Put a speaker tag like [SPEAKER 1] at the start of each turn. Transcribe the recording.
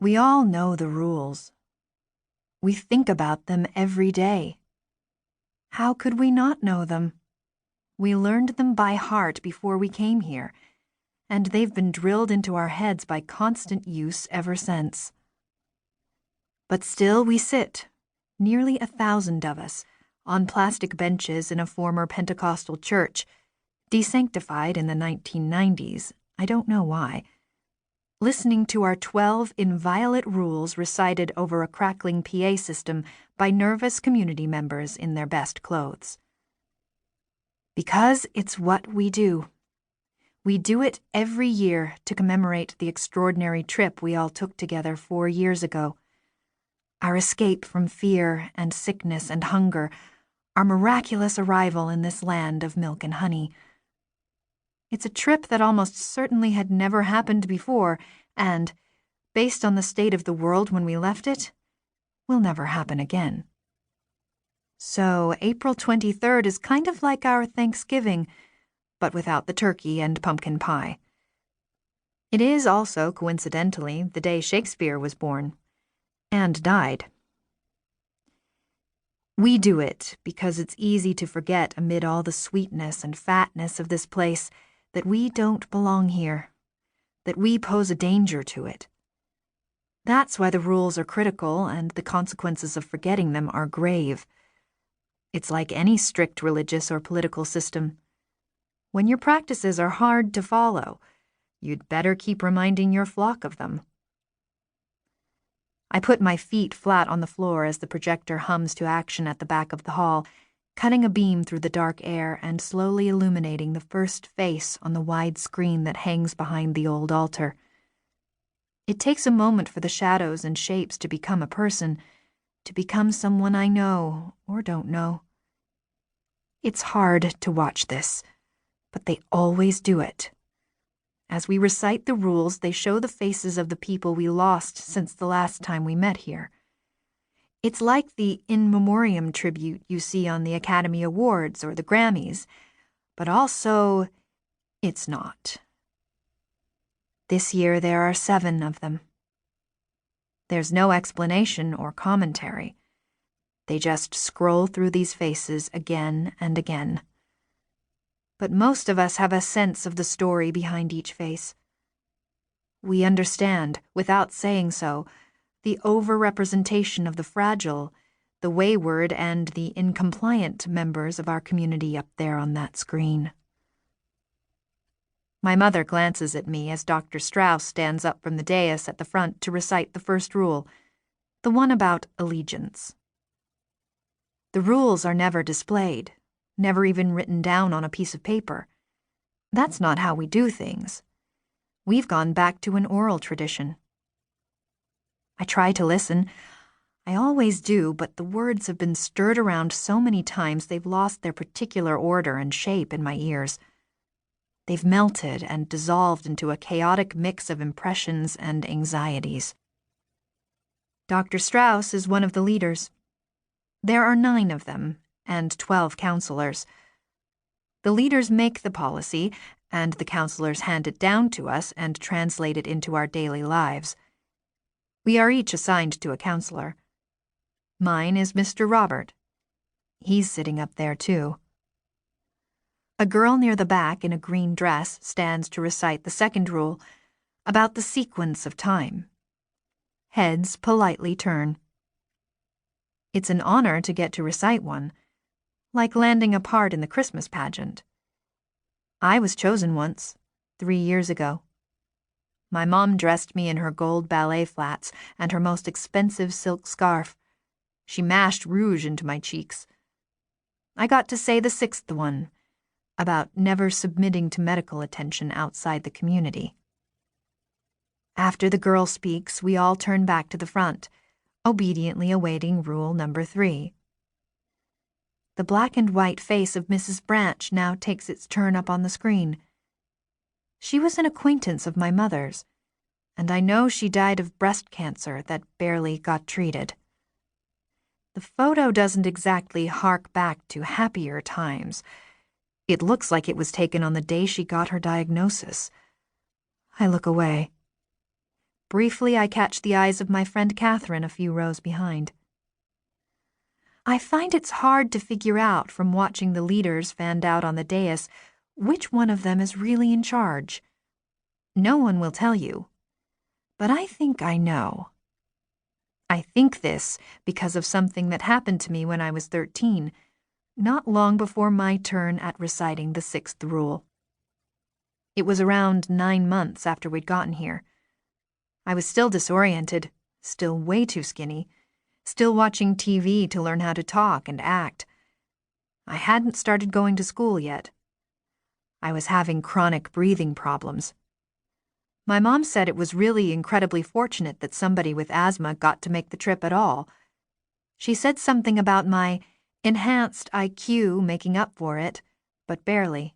[SPEAKER 1] We all know the rules. We think about them every day. How could we not know them? We learned them by heart before we came here, and they've been drilled into our heads by constant use ever since. But still we sit, nearly 1,000 of us, on plastic benches in a former Pentecostal church, desanctified in the 1990s, I don't know why, listening to our 12 inviolate rules recited over a crackling PA system by nervous community members in their best clothes. Because it's what we do. We do it every year to commemorate the extraordinary trip we all took together 4 years ago. Our escape from fear and sickness and hunger, our miraculous arrival in this land of milk and honey. It's a trip that almost certainly had never happened before, and, based on the state of the world when we left it, will never happen again. So April 23rd is kind of like our Thanksgiving, but without the turkey and pumpkin pie. It is also, coincidentally, the day Shakespeare was born, and died. We do it because it's easy to forget amid all the sweetness and fatness of this place that we don't belong here, that we pose a danger to it. That's why the rules are critical and the consequences of forgetting them are grave. It's like any strict religious or political system. When your practices are hard to follow, you'd better keep reminding your flock of them. I put my feet flat on the floor as the projector hums to action at the back of the hall, cutting a beam through the dark air and slowly illuminating the first face on the wide screen that hangs behind the old altar. It takes a moment for the shadows and shapes to become a person, to become someone I know or don't know. It's hard to watch this, but they always do it. As we recite the rules, they show the faces of the people we lost since the last time we met here. It's like the in memoriam tribute you see on the Academy Awards or the Grammys, but also, it's not. This year there are 7 of them. There's no explanation or commentary. They just scroll through these faces again and again. But most of us have a sense of the story behind each face. We understand, without saying so, the over-representation of the fragile, the wayward, and the incompliant members of our community up there on that screen. My mother glances at me as Dr. Strauss stands up from the dais at the front to recite the first rule, the one about allegiance. The rules are never displayed, never even written down on a piece of paper. That's not how we do things. We've gone back to an oral tradition. I try to listen. I always do, but the words have been stirred around so many times they've lost their particular order and shape in my ears. They've melted and dissolved into a chaotic mix of impressions and anxieties. Dr. Strauss is one of the leaders. There are 9 of them, and 12 counselors. The leaders make the policy, and the counselors hand it down to us and translate it into our daily lives. We are each assigned to a counselor. Mine is Mr. Robert. He's sitting up there, too. A girl near the back in a green dress stands to recite the second rule, about the sequence of time. Heads politely turn. It's an honor to get to recite one, like landing a part in the Christmas pageant. I was chosen once, 3 years ago. My mom dressed me in her gold ballet flats and her most expensive silk scarf. She mashed rouge into my cheeks. I got to say the 6th one, about never submitting to medical attention outside the community. After the girl speaks, we all turn back to the front, obediently awaiting rule number 3. The black and white face of Mrs. Branch now takes its turn up on the screen. She was an acquaintance of my mother's, and I know she died of breast cancer that barely got treated. The photo doesn't exactly hark back to happier times. It looks like it was taken on the day she got her diagnosis. I look away. Briefly, I catch the eyes of my friend Catherine a few rows behind. I find it's hard to figure out from watching the leaders fanned out on the dais which one of them is really in charge. No one will tell you, but I think I know. I think this because of something that happened to me when I was 13, not long before my turn at reciting the 6th rule. It was around 9 months after we'd gotten here. I was still disoriented, still way too skinny, still watching TV to learn how to talk and act. I hadn't started going to school yet. I was having chronic breathing problems. My mom said it was really incredibly fortunate that somebody with asthma got to make the trip at all. She said something about my enhanced IQ making up for it, but barely.